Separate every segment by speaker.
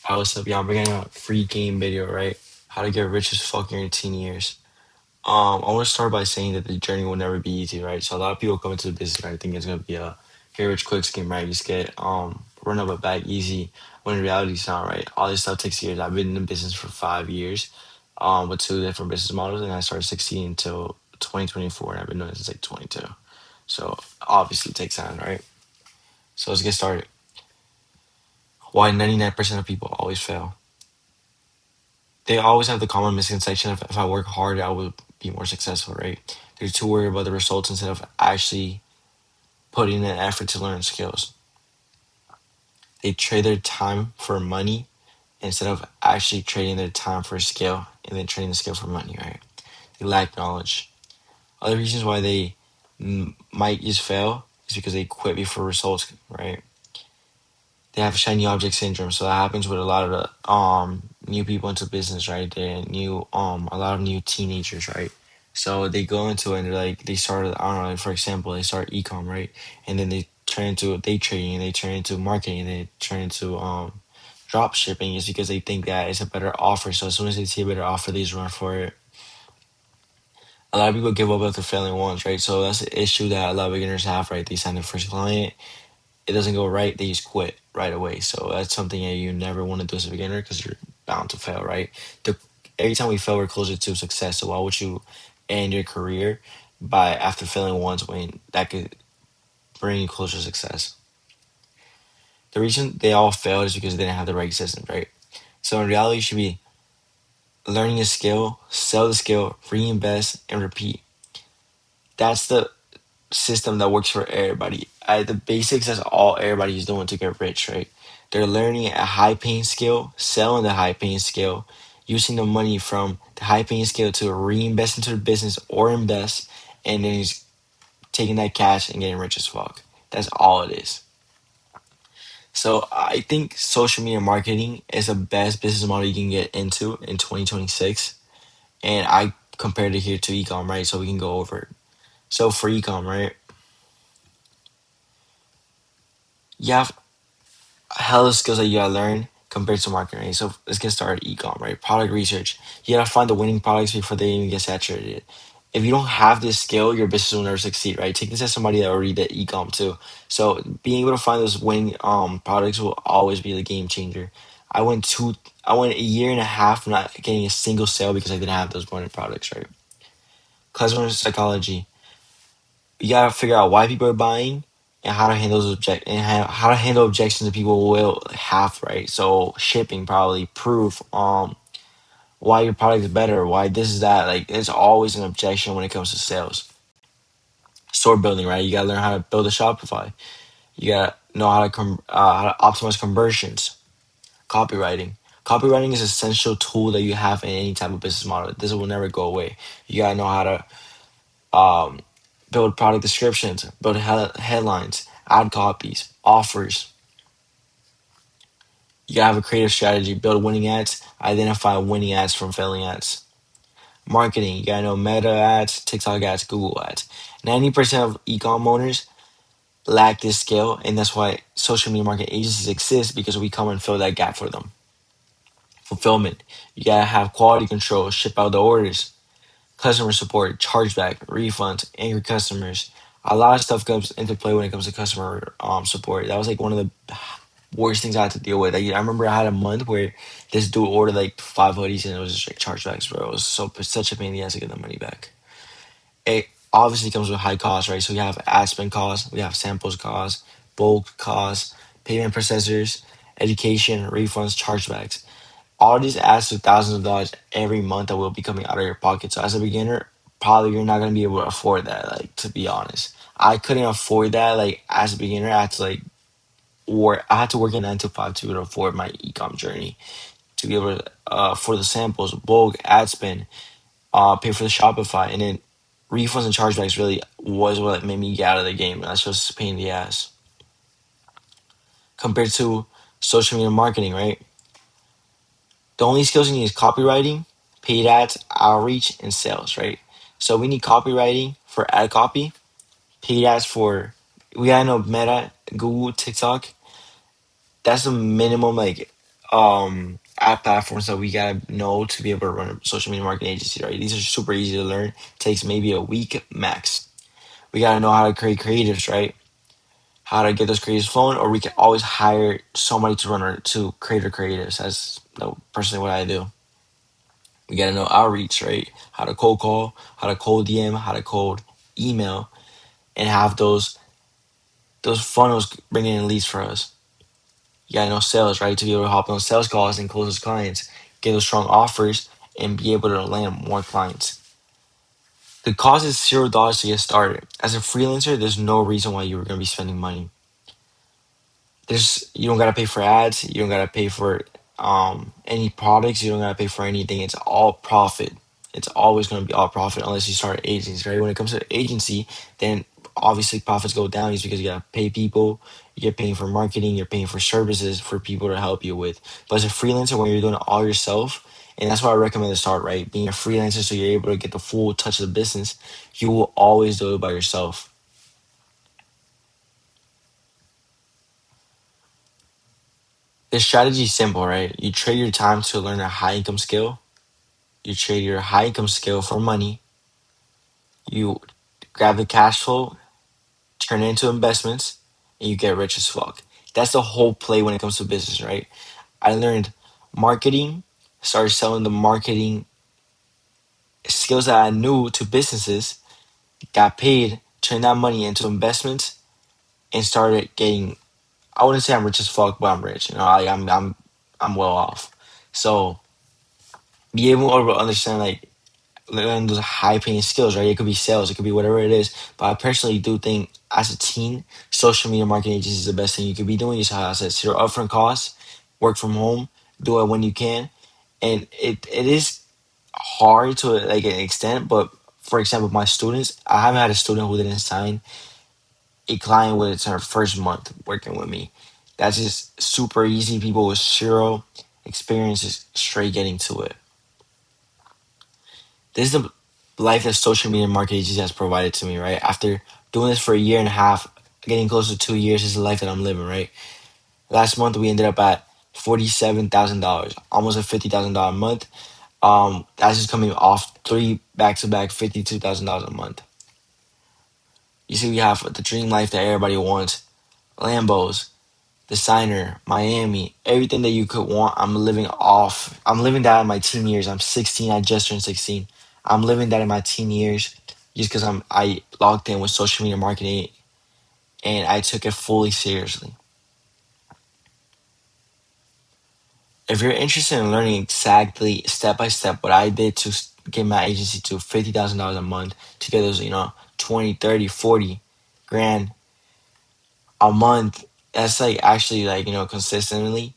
Speaker 1: What's up, y'all? I'm bringing a free game video, right? How to get rich as fuck in your teen years. I want to start by saying that the journey will never be easy, right? So a lot of people come into the business, right, think it's gonna be a get rich quick scheme, right? You just get run up a bag easy. When in reality, it's not, right? All this stuff takes years. I've been in the business for 5 years, with two different business models, and I started 16 until 2024, and I've been doing this since like 22. So obviously, it takes time, right? So let's get started. Why 99% of people always fail? They always have the common misconception of if I work hard, I will be more successful, right? They're too worried about the results instead of actually putting in an effort to learn skills. They trade their time for money instead of actually trading their time for skill and then trading the skill for money, right? They lack knowledge. Other reasons why they might just fail is because they quit before results, right? They have shiny object syndrome, so that happens with a lot of the new people into business, right? They're new a lot of new teenagers, right? So they go into it and they're like they started, I don't know, like, for example, they start ecom, right? And then they turn into day trading and they turn into marketing and they turn into drop shipping is because they think that it's a better offer. So as soon as they see a better offer, they just run for it. A lot of people give up after failing once, right? So that's the issue that a lot of beginners have, right? They sign their first client, it doesn't go right, they just quit right away. So that's something that you never want to do as a beginner because you're bound to fail, right? The, every time we fail, we're closer to success. So why would you end your career by after failing once when that could bring you closer to success? The reason they all failed is because they didn't have the right systems, right? So in reality, you should be learning a skill, sell the skill, reinvest, and repeat. That's the system that works for everybody. The basics that's all everybody is doing to get rich, right? They're learning a high paying skill, selling the high paying skill, using the money from the high paying skill to reinvest into the business or invest, and then he's taking that cash and getting rich as fuck. That's all it is. So I think social media marketing is the best business model you can get into in 2026. And I compared it here to ecom, right? So we can go over it. So for ecom, right? You have hell of skills that you gotta learn compared to marketing. Right? So let's get started. Ecom, right? Product research. You gotta find the winning products before they even get saturated. If you don't have this skill, your business will never succeed, right? Take this as somebody that already did ecom too. So being able to find those winning products will always be the game changer. I went two I went a year and a half not getting a single sale because I didn't have those winning products, right? Customer psychology, you gotta figure out why people are buying and how to handle those how to handle objections that people will have, right? So shipping, probably proof, why your product is better, why this is that. Like there's always an objection when it comes to sales. Store building, right? You gotta learn how to build a Shopify. You gotta know how to optimize conversions. Copywriting. Copywriting is an essential tool that you have in any type of business model. This will never go away. You gotta know how to build product descriptions, build headlines, add copies, offers. You gotta have a creative strategy, build winning ads, identify winning ads from failing ads. Marketing, you gotta know Meta ads, TikTok ads, Google ads. 90% of e-com owners lack this skill, and that's why social media marketing agencies exist because we come and fill that gap for them. Fulfillment, you gotta have quality control, ship out the orders, customer support, chargeback, refunds, angry customers. A lot of stuff comes into play when it comes to customer support. That was like one of the worst things I had to deal with. Like, I remember I had a month where this dude ordered like 5 hoodies and it was just like chargebacks, bro. It was such a pain in the ass to get the money back. It obviously comes with high costs, right? So we have ad spend costs, we have samples costs, bulk costs, payment processors, education, refunds, chargebacks. All these adds to thousands of dollars every month that will be coming out of your pocket. So as a beginner, probably you're not gonna be able to afford that. Like, to be honest, I couldn't afford that. Like as a beginner, I had to like work. I had to work a 9 to 5 to afford my ecom journey to be able to for the samples, bulk, ad spend, pay for the Shopify, and then refunds and chargebacks really was what made me get out of the game. That's just a pain in the ass compared to social media marketing, right? The only skills you need is copywriting, paid ads, outreach, and sales, right? So we need copywriting for ad copy, paid ads for we gotta know Meta, Google, TikTok. That's the minimum like app platforms that we gotta know to be able to run a social media marketing agency, right? These are super easy to learn. Takes maybe a week max. We gotta know how to create creatives, right? How to get those creatives flowing, or we can always hire somebody to run our to create our creatives. That's personally what I do. We gotta know outreach, right? How to cold call, how to cold DM, how to cold email, and have those funnels bringing in leads for us. You gotta know sales, right? To be able to hop on sales calls and close those clients, get those strong offers, and be able to land more clients. The cost is $0 to get started. As a freelancer, there's no reason why you were gonna be spending money. You don't gotta pay for ads, you don't gotta pay for any products, you don't gotta pay for anything. It's all profit. It's always gonna be all profit unless you start an agency, right? When it comes to agency, then obviously profits go down is because you gotta pay people, you're paying for marketing, you're paying for services for people to help you with. But as a freelancer, when you're doing it all yourself, and that's why I recommend to start, right? Being a freelancer so you're able to get the full touch of the business, you will always do it by yourself. The strategy is simple, right? You trade your time to learn a high income skill. You trade your high income skill for money. You grab the cash flow, turn it into investments, and you get rich as fuck. That's the whole play when it comes to business, right? I learned marketing, started selling the marketing skills that I knew to businesses, got paid, turned that money into investments, and started getting. I wouldn't say I'm rich as fuck, but I'm rich. You know, I'm well off. So be able to understand like learn those high paying skills, right? It could be sales, it could be whatever it is. But I personally do think as a teen, social media marketing agency is the best thing you could be doing. Is how I said zero upfront costs, work from home, do it when you can. And it is hard to like an extent, but for example, my students, I haven't had a student who didn't sign a client with her first month working with me. That's just super easy. People with zero experiences straight getting to it. This is the life that social media marketing agency has provided to me, right? After doing this for a year and a half, getting close to 2 years, is the life that I'm living, right? Last month we ended up at $47,000, almost a $50,000 a month. That's just coming off three back to back $52,000 a month. You see, we have the dream life that everybody wants: Lambos, designer, Miami, everything that you could want. I'm living off. I'm living that in my teen years. I'm 16. I just turned 16. I'm living that in my teen years just because I logged in with social media marketing and I took it fully seriously. If you're interested in learning exactly step by step what I did to get my agency to $50,000 a month to get those, 20, 30, 40 grand a month, that's like actually like, consistently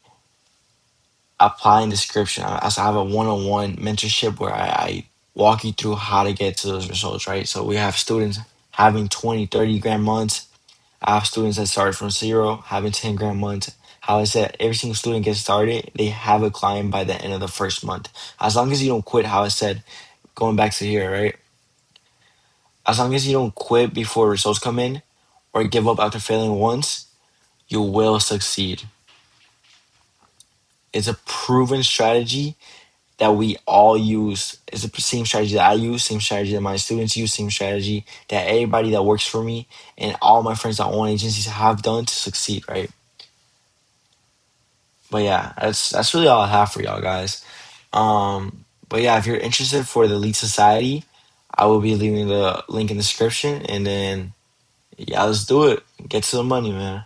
Speaker 1: apply in description. I have a one-on-one mentorship where I walk you through how to get to those results, right? So we have students having 20, 30 grand months. I have students that start from zero, having 10 grand months. How I said, every single student gets started, they have a client by the end of the first month. As long as you don't quit, how I said, going back to here, right? As long as you don't quit before results come in or give up after failing once, you will succeed. It's a proven strategy that we all use. It's the same strategy that I use, same strategy that my students use, same strategy that everybody that works for me and all my friends that own agencies have done to succeed, right? But yeah, that's really all I have for y'all guys. But yeah, if you're interested for the Elite Society, I will be leaving the link in the description, and then yeah, let's do it. Get to the money, man.